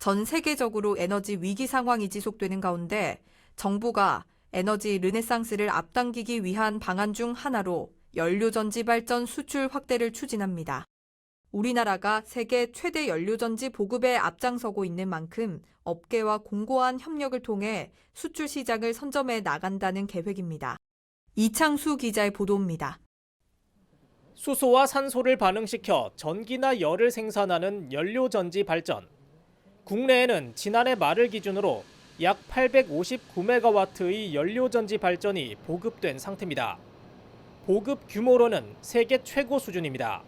전 세계적으로 에너지 위기 상황이 지속되는 가운데 정부가 에너지 르네상스를 앞당기기 위한 방안 중 하나로 연료전지 발전 수출 확대를 추진합니다. 우리나라가 세계 최대 연료전지 보급에 앞장서고 있는 만큼 업계와 공고한 협력을 통해 수출 시장을 선점해 나간다는 계획입니다. 이창수 기자의 보도입니다. 수소와 산소를 반응시켜 전기나 열을 생산하는 연료전지 발전. 국내에는 지난해 말을 기준으로 약 859메가와트의 연료전지 발전이 보급된 상태입니다. 보급 규모로는 세계 최고 수준입니다.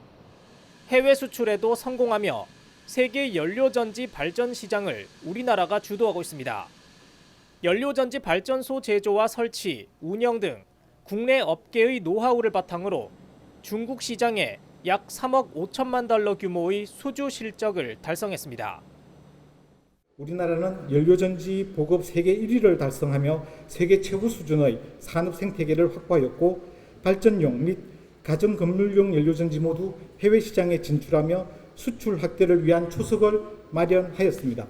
해외 수출에도 성공하며 세계 연료전지 발전 시장을 우리나라가 주도하고 있습니다. 연료전지 발전소 제조와 설치, 운영 등 국내 업계의 노하우를 바탕으로 중국 시장에 약 3억 5천만 달러 규모의 수주 실적을 달성했습니다. 우리나라는 연료전지 보급 세계 1위를 달성하며 세계 최고 수준의 산업 생태계를 확보하였고 발전용 및 가정 건물용 연료전지 모두 해외 시장에 진출하며 수출 확대를 위한 초석을 마련하였습니다.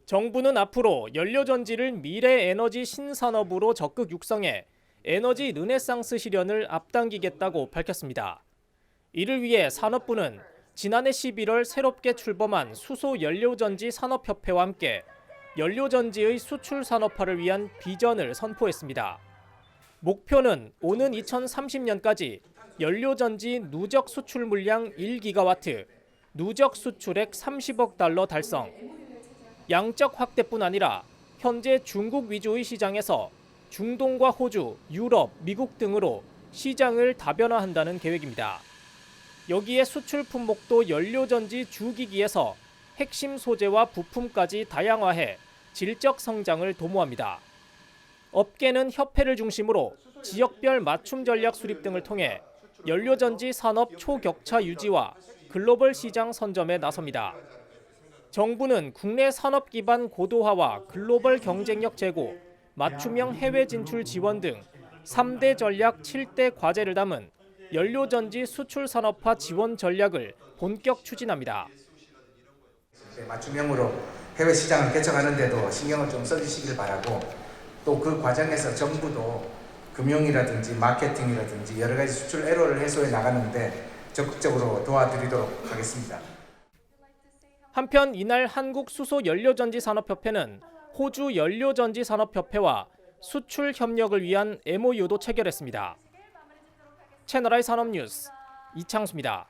정부는 앞으로 연료전지를 미래 에너지 신산업으로 적극 육성해 에너지 르네상스 실현을 앞당기겠다고 밝혔습니다. 이를 위해 산업부는 지난해 11월 새롭게 출범한 수소연료전지 산업협회와 함께 연료전지의 수출 산업화를 위한 비전을 선포했습니다. 목표는 오는 2030년까지 연료전지 누적 수출 물량 1기가와트, 누적 수출액 30억 달러 달성. 양적 확대뿐 아니라 현재 중국 위주의 시장에서 중동과 호주, 유럽, 미국 등으로 시장을 다변화한다는 계획입니다. 여기에 수출 품목도 연료전지 주기기에서 핵심 소재와 부품까지 다양화해 질적 성장을 도모합니다. 업계는 협회를 중심으로 지역별 맞춤 전략 수립 등을 통해 연료전지 산업 초격차 유지와 글로벌 시장 선점에 나섭니다. 정부는 국내 산업 기반 고도화와 글로벌 경쟁력 제고, 맞춤형 해외 진출 지원 등 3대 전략 7대 과제를 담은 연료전지 수출 산업화 지원 전략을 본격 추진합니다. 맞춤형으로 해외 시장을 개척하는 데도 신경을 좀 써주시길 바라고 또 그 과정에서 정부도 금융이라든지 마케팅이라든지 여러 가지 수출 애로를 해소해 나가는데 적극적으로 도와드리도록 하겠습니다. 한편 이날 한국수소연료전지산업협회는 호주 연료전지산업협회와 수출 협력을 위한 MOU도 체결했습니다. 채널I 산업뉴스 이창수입니다.